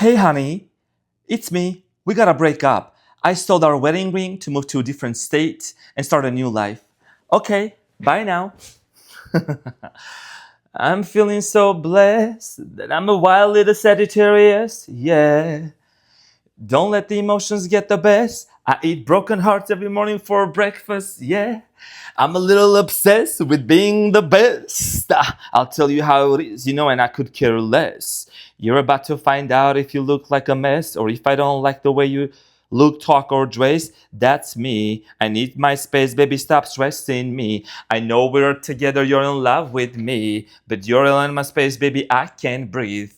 Hey honey, it's me. We gotta break up. I sold our wedding ring to move to a different state and start a new life. Okay, bye now. I'm feeling so blessed that I'm a wild little Sagittarius. Yeah. Don't let the emotions get the best. I eat broken hearts every morning for breakfast. Yeah. I'm a little obsessed with being the best. I'll tell you how it is, and I could care less. You're about to find out if you look like a mess or if I don't like the way you look, talk, or dress. That's me. I need my space, baby. Stop stressing me. I know we're together, you're in love with me, but you're in my space, baby. I can't breathe.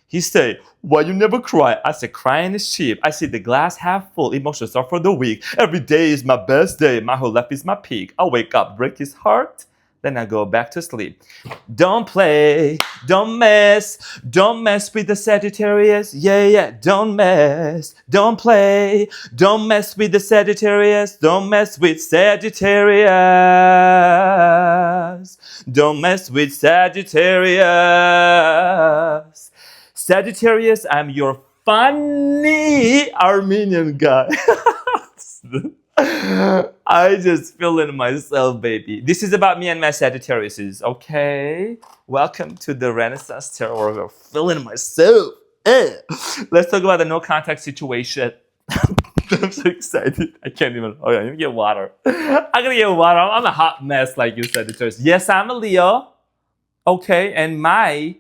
He said, why you never cry? I said, crying is cheap. I see the glass half full. Emotions are for the weak. Every day is my best day. My whole life is my peak. I wake up, break his heart, then I go back to sleep. Don't play, don't mess with the Sagittarius. Yeah, don't mess, don't play, don't mess with the Sagittarius. Don't mess with Sagittarius. Don't mess with Sagittarius. Sagittarius, I'm your funny Armenian guy. I just feeling myself, baby. This is about me and my Sagittariuses, okay? Welcome to the Renaissance Tarot where we're feeling myself. Let's talk about the no contact situation. I'm so excited. I can't even. Oh yeah, let me get water. I'm gonna get water. I'm a hot mess like you, Sagittarius. Yes, I'm a Leo. Okay, and my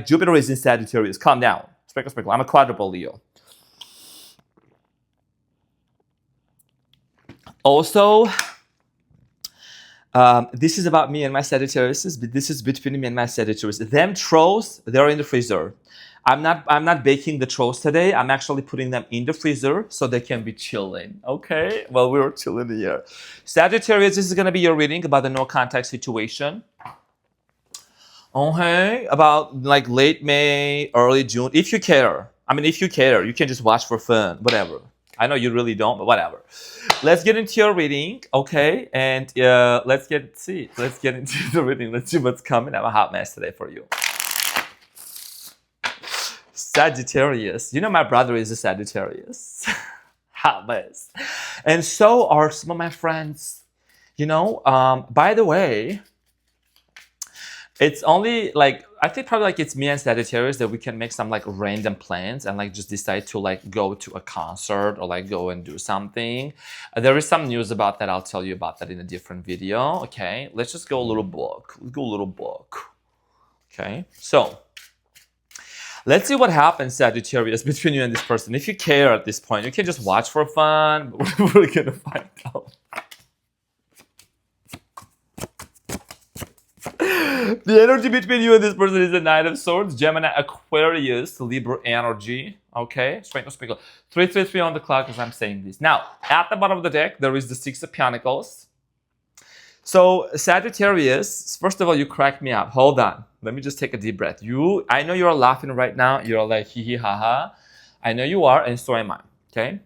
Jupiter is in Sagittarius. Calm down. Sprinkle, sprinkle. I'm a quadruple Leo. Also, this is about me and my Sagittarius, but this is between me and my Sagittarius. Them trolls, they're in the freezer. I'm not baking the trolls today. I'm actually putting them in the freezer so they can be chilling. Okay? Well, we were chilling here. Sagittarius, this is gonna be your reading about the no contact situation. Okay, about like late May, early June. If you care, you can just watch for fun, whatever. I know you really don't, but whatever. Let's get into your reading, okay? And let's get into the reading. Let's see what's coming. I'm a hot mess today for you. Sagittarius. You know my brother is a Sagittarius. Hot mess. And so are some of my friends. By the way, it's only like, I think probably like it's me and Sagittarius that we can make some like random plans and like just decide to like go to a concert or like go and do something. There is some news about that. I'll tell you about that in a different video. Okay, let's just go a little book. Let's go a little book. Okay, so let's see what happens, Sagittarius, between you and this person. If you care at this point, you can just watch for fun, but we're gonna find out. The energy between you and this person is the Knight of Swords, Gemini, Aquarius, Libra energy. Okay, sprinkle, sprinkle. 333 on the clock as I'm saying this. Now, at the bottom of the deck, there is the Six of Pentacles. So, Sagittarius, first of all, you crack me up. Hold on. Let me just take a deep breath. I know you're laughing right now. You're like, hee hee ha ha. I know you are, and so am I. Okay?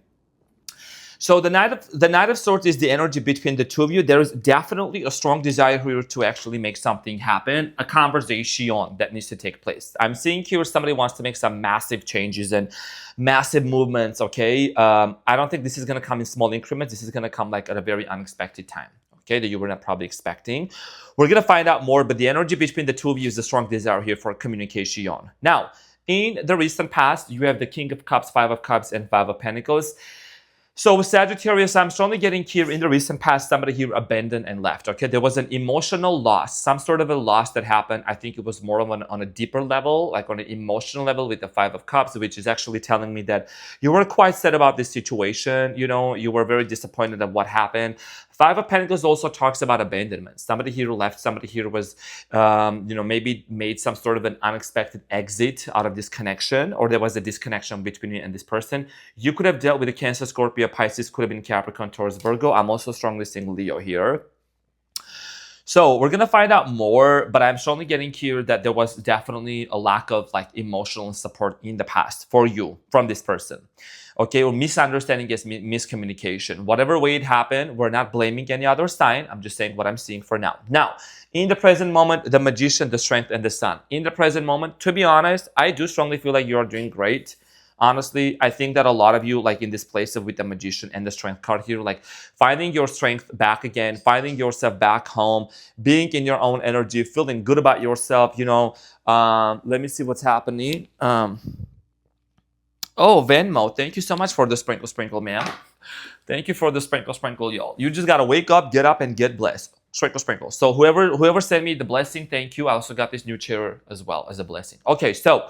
So the Knight of Swords is the energy between the two of you. There is definitely a strong desire here to actually make something happen, a conversation that needs to take place. I'm seeing here somebody wants to make some massive changes and massive movements, okay? I don't think this is going to come in small increments. This is going to come like at a very unexpected time, okay, that you were not probably expecting. We're going to find out more, but the energy between the two of you is a strong desire here for communication. Now, in the recent past, you have the King of Cups, Five of Cups, and Five of Pentacles. So with Sagittarius, I'm strongly getting here in the recent past, somebody here abandoned and left, okay? There was an emotional loss, some sort of a loss that happened. I think it was more on a deeper level, like on an emotional level with the Five of Cups, which is actually telling me that you were quite sad about this situation. You were very disappointed at what happened. Five of Pentacles also talks about abandonment. Somebody here left, somebody here was, maybe made some sort of an unexpected exit out of this connection, or there was a disconnection between you and this person. You could have dealt with a Cancer, Scorpio, Pisces, could have been Capricorn, Taurus, Virgo. I'm also strongly seeing Leo here. So we're gonna find out more, but I'm strongly getting here that there was definitely a lack of like emotional support in the past for you from this person. Okay, or misunderstanding is miscommunication. Whatever way it happened, we're not blaming any other sign. I'm just saying what I'm seeing for now. Now, in the present moment, the magician, the strength, and the sun. In the present moment, to be honest, I do strongly feel like you are doing great. Honestly, I think that a lot of you, like in this place of with the magician and the strength card here, like finding your strength back again, finding yourself back home, being in your own energy, feeling good about yourself, you know. Let me see what's happening. Oh, Venmo, thank you so much for the sprinkle, man. Thank you for the sprinkle, y'all. You just gotta wake up, get up, and get blessed. Sprinkle. So whoever sent me the blessing, thank you. I also got this new chair as well as a blessing. Okay, so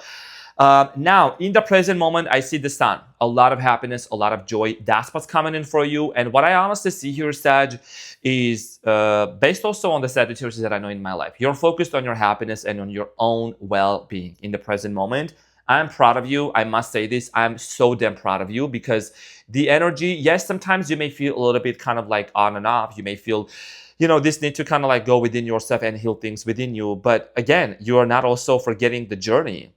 now in the present moment, I see the sun. A lot of happiness, a lot of joy. That's what's coming in for you. And what I honestly see here, Sag, is based also on the Sagittarius that I know in my life. You're focused on your happiness and on your own well-being in the present moment. I'm proud of you. I must say this. I'm so damn proud of you because the energy, yes, sometimes you may feel a little bit kind of like on and off. You may feel, you know, this need to kind of like go within yourself and heal things within you. But again, you are not also forgetting the journey.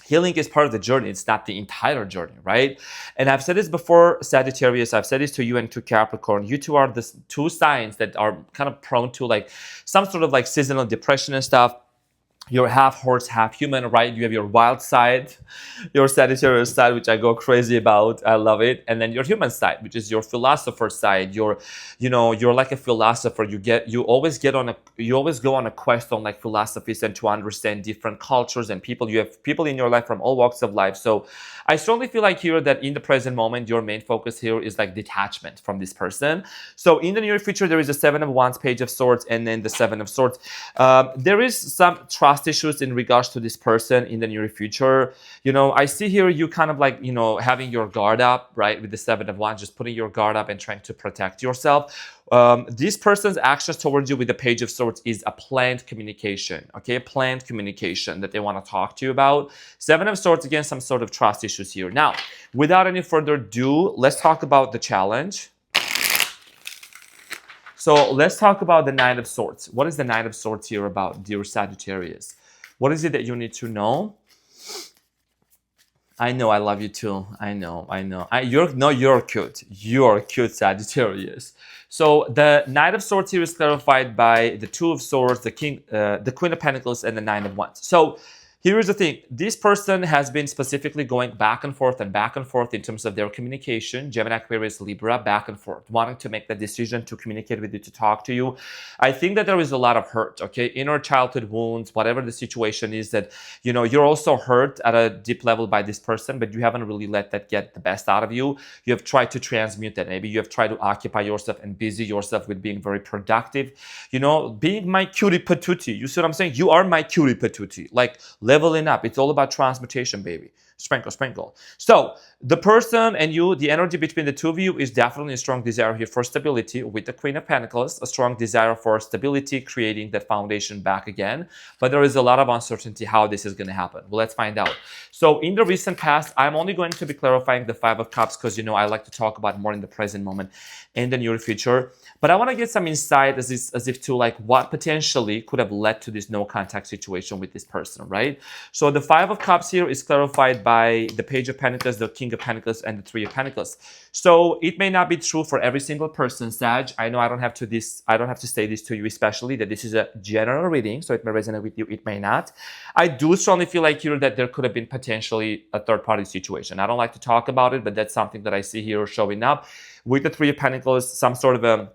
Healing is part of the journey. It's not the entire journey, right? And I've said this before, Sagittarius. I've said this to you and to Capricorn. You two are the two signs that are kind of prone to like some sort of like seasonal depression and stuff. You're half horse, half human, right? You have your wild side, your Sagittarius side, which I go crazy about. I love it. And then your human side, which is your philosopher side. You're like a philosopher. You always go on a quest on like philosophies and to understand different cultures and people. You have people in your life from all walks of life. So I strongly feel like here that in the present moment, your main focus here is like detachment from this person. So in the near future, there is a 7 of Wands, Page of Swords, and then the 7 of Swords. There is some trust issues in regards to this person in the near future. You know, I see here you kind of like, you know, having your guard up, right? With the 7 of Wands, just putting your guard up and trying to protect yourself. This person's actions towards you with the Page of Swords is a planned communication, okay? Planned communication that they want to talk to you about. 7 of Swords, again, some sort of trust issues here. Now, without any further ado, let's talk about the challenge. So let's talk about the Knight of Swords. What is the Knight of Swords here about, dear Sagittarius? What is it that you need to know? I know I love you too. I know. You're cute. You're cute, Sagittarius. So the Knight of Swords here is clarified by the 2 of Swords, the Queen of Pentacles, and the 9 of Wands. So here's the thing. This person has been specifically going back and forth in terms of their communication. Gemini, Aquarius, Libra, back and forth, wanting to make the decision to communicate with you, to talk to you. I think that there is a lot of hurt, okay? Inner childhood wounds, whatever the situation is that, you know, you're also hurt at a deep level by this person, but you haven't really let that get the best out of you. You have tried to transmute that. Maybe you have tried to occupy yourself and busy yourself with being very productive. You know, being my cutie patootie. You see what I'm saying? You are my cutie patootie. Like, leveling up. It's all about transmutation, baby. Sprinkle. So the person and you, the energy between the two of you is definitely a strong desire here for stability with the Queen of Pentacles, a strong desire for stability, creating that foundation back again. But there is a lot of uncertainty how this is going to happen. Well, let's find out. So in the recent past, I'm only going to be clarifying the 5 of Cups because, you know, I like to talk about more in the present moment and the near future. But I want to get some insight as if to like what potentially could have led to this no contact situation with this person, right? So the 5 of Cups here is clarified by the Page of Pentacles, the King of Pentacles, and the 3 of Pentacles. So it may not be true for every single person, Sag. I know I don't have to say this to you, especially that this is a general reading, so it may resonate with you, it may not. I do strongly feel like here that there could have been potentially a third-party situation. I don't like to talk about it, but that's something that I see here showing up. With the 3 of Pentacles, some sort of a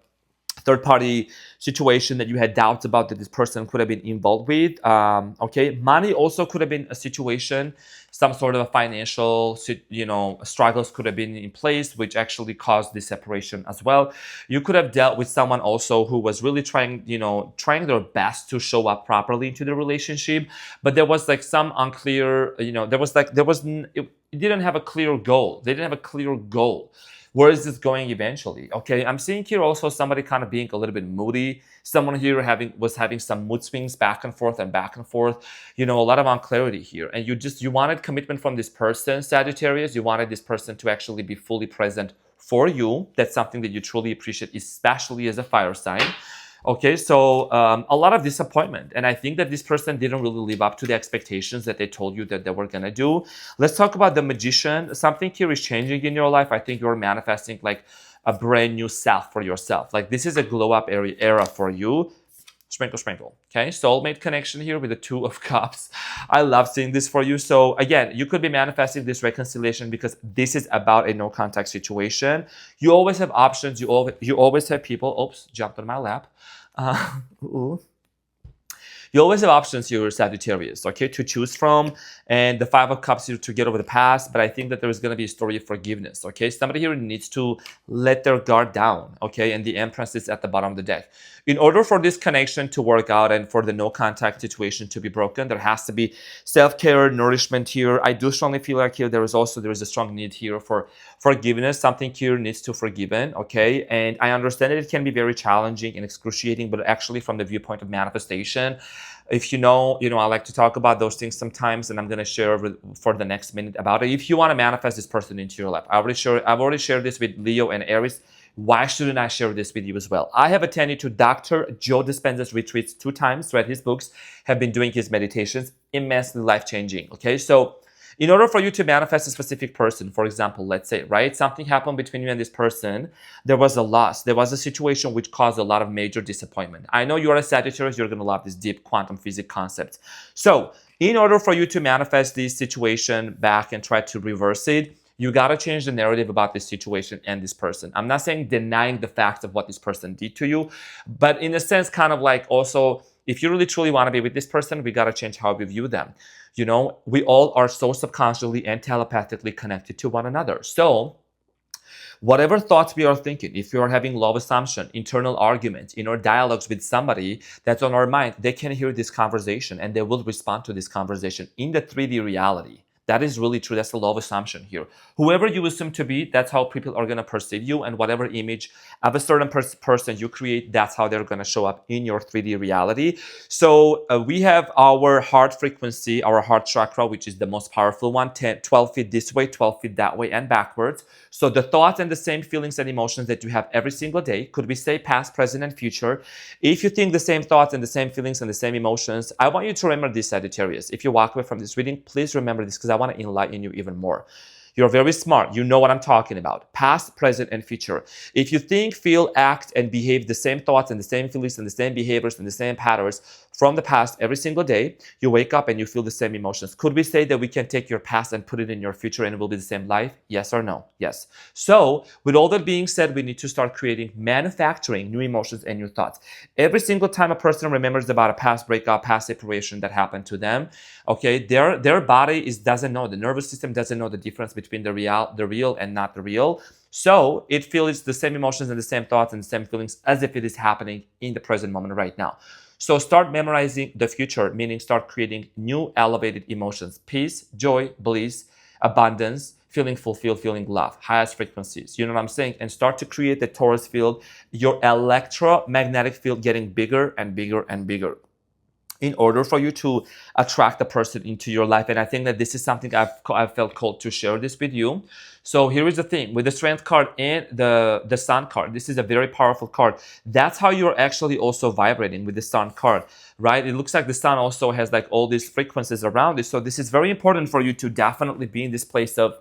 third-party situation that you had doubts about that this person could have been involved with. Okay, money also could have been a situation. Some sort of a financial, you know, struggles could have been in place, which actually caused this separation as well. You could have dealt with someone also who was really trying their best to show up properly into the relationship, but there was like some unclear, you know, it didn't have a clear goal. They didn't have a clear goal. Where is this going eventually? Okay, I'm seeing here also somebody kind of being a little bit moody. Someone here was having some mood swings back and forth. You know, a lot of unclarity here. And you wanted commitment from this person, Sagittarius. You wanted this person to actually be fully present for you. That's something that you truly appreciate, especially as a fire sign. Okay, so a lot of disappointment. And I think that this person didn't really live up to the expectations that they told you that they were going to do. Let's talk about the magician. Something here is changing in your life. I think you're manifesting like a brand new self for yourself. Like this is a glow up era for you. Sprinkle, sprinkle. Okay, soulmate connection here with the Two of Cups. I love seeing this for you. So again, you could be manifesting this reconciliation because this is about a no contact situation. You always have options. You always have people. Oops, jumped on my lap. Ooh. You always have options here, Sagittarius, okay, to choose from. And the Five of Cups here to get over the past. But I think that there is going to be a story of forgiveness, okay? Somebody here needs to let their guard down, okay? And the Empress is at the bottom of the deck. In order for this connection to work out and for the no contact situation to be broken, there has to be self-care, nourishment here. I do strongly feel like here there is a strong need here for forgiveness. Something here needs to forgiven, okay? And I understand that it can be very challenging and excruciating, but actually from the viewpoint of manifestation, if you know, I like to talk about those things sometimes, and I'm going to share for the next minute about it. If you want to manifest this person into your life, I've already shared this with Leo and Aries. Why shouldn't I share this with you as well? I have attended to Dr. Joe Dispenza's retreats 2 times, read his books, have been doing his meditations, immensely life-changing, okay? So in order for you to manifest a specific person, for example, let's say, right, something happened between you and this person, there was a loss, there was a situation which caused a lot of major disappointment. I know you're a Sagittarius, you're going to love this deep quantum physics concept. So in order for you to manifest this situation back and try to reverse it, you got to change the narrative about this situation and this person. I'm not saying denying the fact of what this person did to you, but in a sense, kind of like also, if you really truly want to be with this person, we got to change how we view them. We all are so subconsciously and telepathically connected to one another. So whatever thoughts we are thinking, if you are having low assumption, internal arguments, inner dialogues with somebody that's on our mind, they can hear this conversation and they will respond to this conversation in the 3D reality. That is really true. That's the law of assumption here. Whoever you assume to be, that's how people are going to perceive you. And whatever image of a certain person you create, that's how they're going to show up in your 3D reality. So we have our heart frequency, our heart chakra, which is the most powerful one, 12 feet this way, 12 feet that way, and backwards. So the thoughts and the same feelings and emotions that you have every single day, could we say past, present, and future? If you think the same thoughts and the same feelings and the same emotions, I want you to remember this, Sagittarius. If you walk away from this reading, please remember this because I want to enlighten you even more. You're very smart. You know what I'm talking about. Past, present, and future. If you think, feel, act, and behave the same thoughts and the same feelings and the same behaviors and the same patterns from the past every single day, you wake up and you feel the same emotions. Could we say that we can take your past and put it in your future and it will be the same life? Yes or no? Yes. So with all that being said, we need to start manufacturing new emotions and new thoughts. Every single time a person remembers about a past breakup, past separation that happened to them, okay, their body doesn't know, the nervous system doesn't know the difference between the real and not the real. So it feels the same emotions and the same thoughts and the same feelings as if it is happening in the present moment right now. So start memorizing the future, meaning start creating new elevated emotions: peace, joy, bliss, abundance, feeling fulfilled, feeling love, highest frequencies. You know what I'm saying? And start to create the torus field, your electromagnetic field getting bigger and bigger and bigger, in order for you to attract the person into your life. And I think that this is something I've felt called to share this with you. So here is the thing, with the Strength card and the Sun card, this is a very powerful card. That's how you're actually also vibrating with the Sun card, right? It looks like the Sun also has like all these frequencies around it. So this is very important for you to definitely be in this place of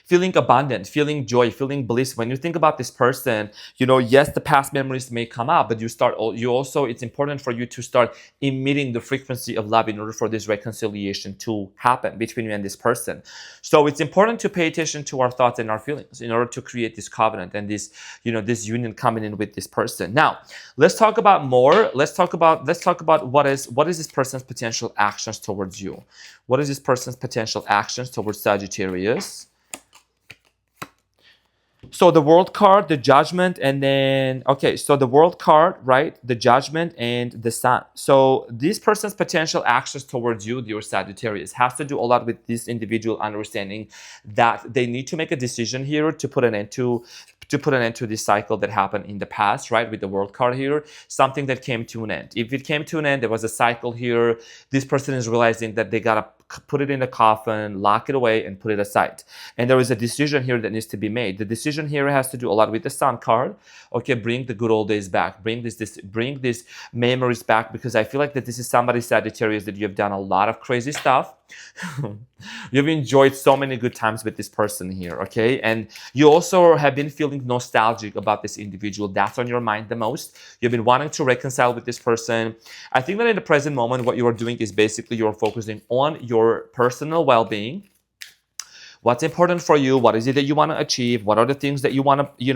feeling abundant, feeling joy, feeling bliss. When you think about this person, yes, the past memories may come up, but it's important for you to start emitting the frequency of love in order for this reconciliation to happen between you and this person. So it's important to pay attention to our thoughts and our feelings in order to create this covenant and this union coming in with this person. Now, let's talk about more. Let's talk about what is this person's potential actions towards you. What is this person's potential actions towards Sagittarius? So the World card, the Judgment, and then, so the World card, right? The Judgment and the Sun. So this person's potential actions towards you, dear Sagittarius, has to do a lot with this individual understanding that they need to make a decision here to put an end to this cycle that happened in the past, right? With the World card here, something that came to an end. If it came to an end, there was a cycle here. This person is realizing that they gotta put it in the coffin, lock it away, and put it aside. And there is a decision here that needs to be made. The decision here has to do a lot with the Sun card. Okay, bring the good old days back. Bring these memories back, because I feel like that this is somebody, Sagittarius, that you have done a lot of crazy stuff. You've enjoyed so many good times with this person here, okay? And you also have been feeling nostalgic about this individual. That's on your mind the most. You've been wanting to reconcile with this person. I think that in the present moment, what you are doing is basically you're focusing on your personal well-being. What's important for you? What is it that you want to achieve? What are the things that you want to,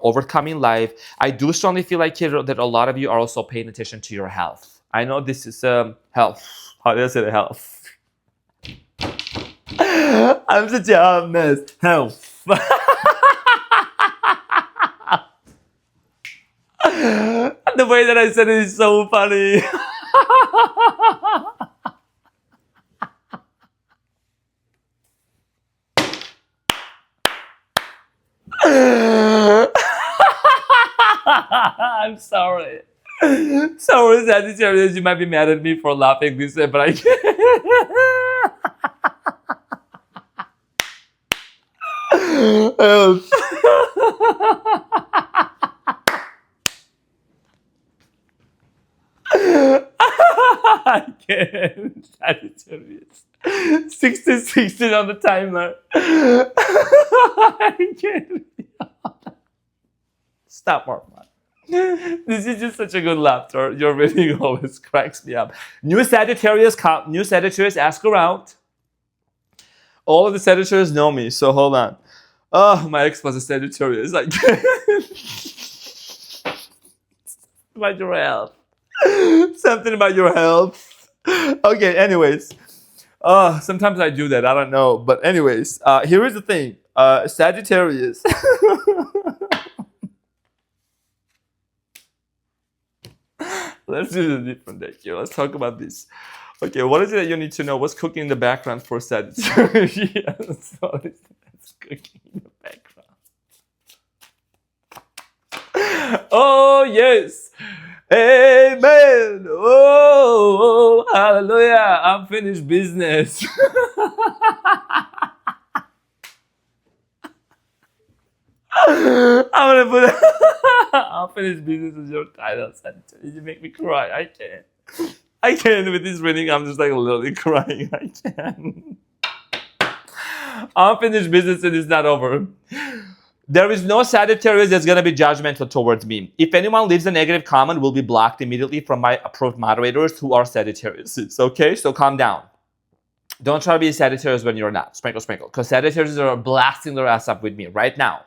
overcome in life? I do strongly feel like here that a lot of you are also paying attention to your health. I know this is health. How do I say health? I'm such a hot mess. Health. The way that I said it is so funny. I'm sorry. Sorry, Sagittarius, you might be mad at me for laughing this way, but I can't. I can't. Sagittarius. 16 on the timer. I can't. Stop, Arman. This is just such a good laughter. Your reading always cracks me up. New Sagittarius, ask around. All of the Sagittarius know me, so hold on. Oh, my ex was a Sagittarius. I can't. About your health. Something about your health. Okay, anyways. Sometimes I do that. I don't know. But anyways, here is the thing. Sagittarius. Let's do the different deck here. Let's talk about this. Okay, what is it that you need to know? What's cooking in the background for Sagittarius? What is that's cooking in the background? Oh, yes. Amen. Oh, hallelujah. Unfinished business. I'm gonna put unfinished business as your title, Sagittarius. You make me cry. I can't with this reading. I'm just like literally crying. I can't. Unfinished business and it's not over. There is no Sagittarius that's going to be judgmental towards me. If anyone leaves a negative comment, will be blocked immediately from my approved moderators who are Sagittarius. Okay, so calm down. Don't try to be a Sagittarius when you're not. Sprinkle, sprinkle. Because Sagittarius are blasting their ass up with me right now.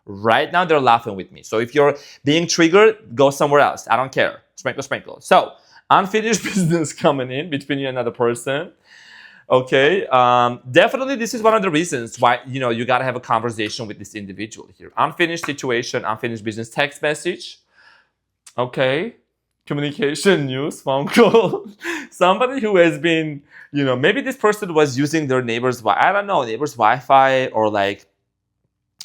Right now, they're laughing with me. So if you're being triggered, go somewhere else. I don't care. Sprinkle, sprinkle. So, unfinished business coming in between you and another person. Okay, definitely this is one of the reasons why, you got to have a conversation with this individual here. Unfinished situation, unfinished business, text message. Okay, communication, news, phone call. Somebody who has been, maybe this person was using their neighbor's Wi-Fi, or like,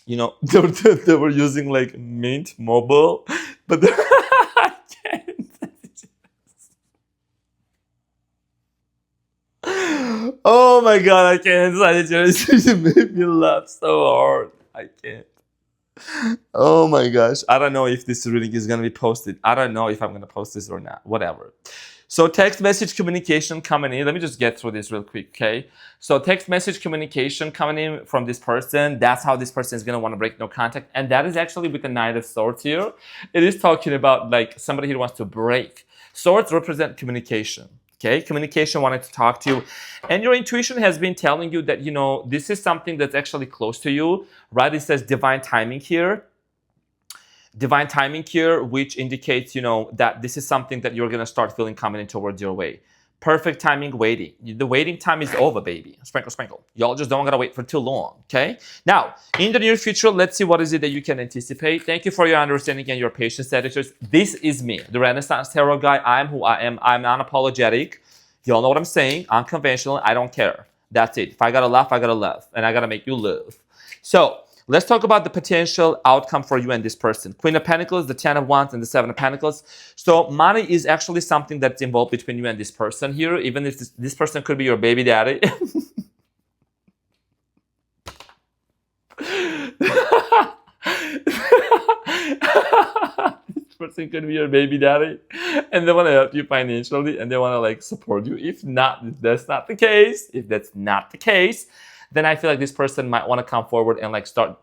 they were using like Mint Mobile, but I can't. Oh my god, I can't. Sagittarius made me laugh so hard. I can't. Oh my gosh. I don't know if this reading is going to be posted. I don't know if I'm going to post this or not. Whatever. So text message communication coming in. Let me just get through this real quick, okay? So text message communication coming in from this person. That's how this person is going to want to break no contact. And that is actually with the Knight of Swords here. It is talking about like somebody who wants to break. Swords represent communication. Okay, communication, wanted to talk to you. And your intuition has been telling you that, this is something that's actually close to you, right? It says divine timing here. Divine timing here, which indicates, that this is something that you're going to start feeling coming in towards your way. Perfect timing waiting. The waiting time is over, baby. Sprinkle, sprinkle. Y'all just don't got to wait for too long, okay? Now, in the near future, let's see what is it that you can anticipate. Thank you for your understanding and your patience, Sagittarius. This is me, the Renaissance Tarot guy. I'm who I am. I'm unapologetic. Y'all know what I'm saying. Unconventional. I don't care. That's it. If I got to laugh, I got to laugh. And I got to make you laugh. So, let's talk about the potential outcome for you and this person. Queen of Pentacles, the 10 of Wands, and the 7 of Pentacles. So money is actually something that's involved between you and this person here, even if this person could be your baby daddy. This person could be your baby daddy, and they want to help you financially, and they want to like support you. If that's not the case, then I feel like this person might want to come forward and like start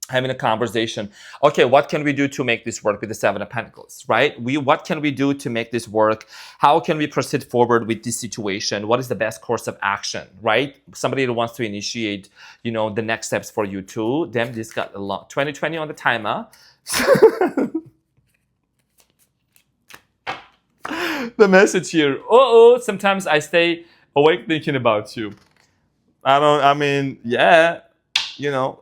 having a conversation. Okay, what can we do to make this work with the 7 of Pentacles, right? What can we do to make this work? How can we proceed forward with this situation? What is the best course of action, right? Somebody that wants to initiate, the next steps for you too. Damn, this got a lot. 2020 on the timer. The message here. Sometimes I stay awake thinking about you.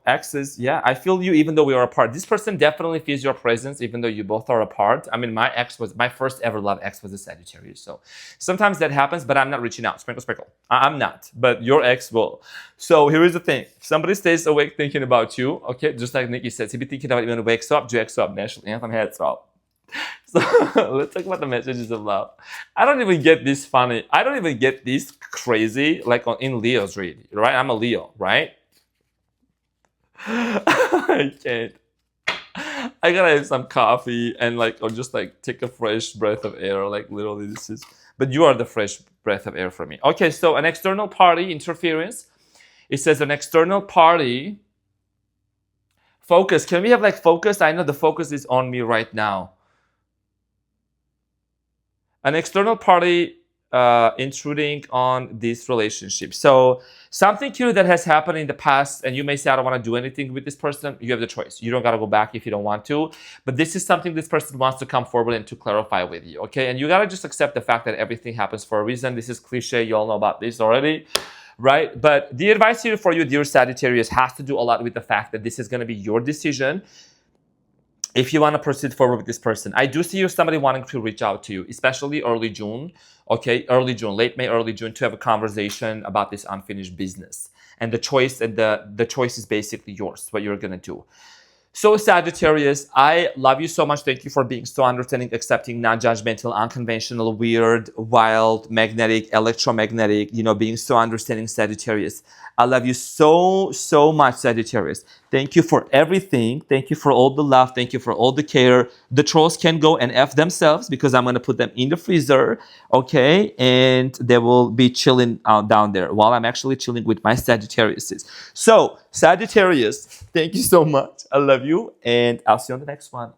Exes, I feel you even though we are apart. This person definitely feels your presence even though you both are apart. My first ever love ex was a Sagittarius. So sometimes that happens, but I'm not reaching out. Sprinkle. I'm not, but your ex will. So here is the thing. If somebody stays awake thinking about you, okay, just like Nikki says, he'll be thinking about you when he wakes up, wakes up, national anthem, heads up. So let's talk about the messages of love. I don't even get this funny. I don't even get this crazy like in Leo's read, right? I'm a Leo, right? I can't. I gotta have some coffee and or just take a fresh breath of air. Like literally this is, but you are the fresh breath of air for me. Okay, so an external party interference. It says an external party. Focus. Can we have focus? I know the focus is on me right now. An external party intruding on this relationship. So something here that has happened in the past, and you may say, I don't want to do anything with this person. You have the choice. You don't got to go back if you don't want to. But this is something this person wants to come forward and to clarify with you, okay? And you got to just accept the fact that everything happens for a reason. This is cliche. You all know about this already, right? But the advice here for you, dear Sagittarius, has to do a lot with the fact that this is going to be your decision. If you want to proceed forward with this person, I do see you somebody wanting to reach out to you, especially early June, okay? Early June, late May, early June, to have a conversation about this unfinished business. And the choice is basically yours, what you're going to do. So Sagittarius, I love you so much. Thank you for being so understanding, accepting, non-judgmental, unconventional, weird, wild, magnetic, electromagnetic, being so understanding, Sagittarius. I love you so, so much, Sagittarius. Thank you for everything. Thank you for all the love. Thank you for all the care. The trolls can go and F themselves because I'm going to put them in the freezer, okay? And they will be chilling down there while I'm actually chilling with my Sagittariuses. So, Sagittarius, thank you so much. I love you, and I'll see you on the next one.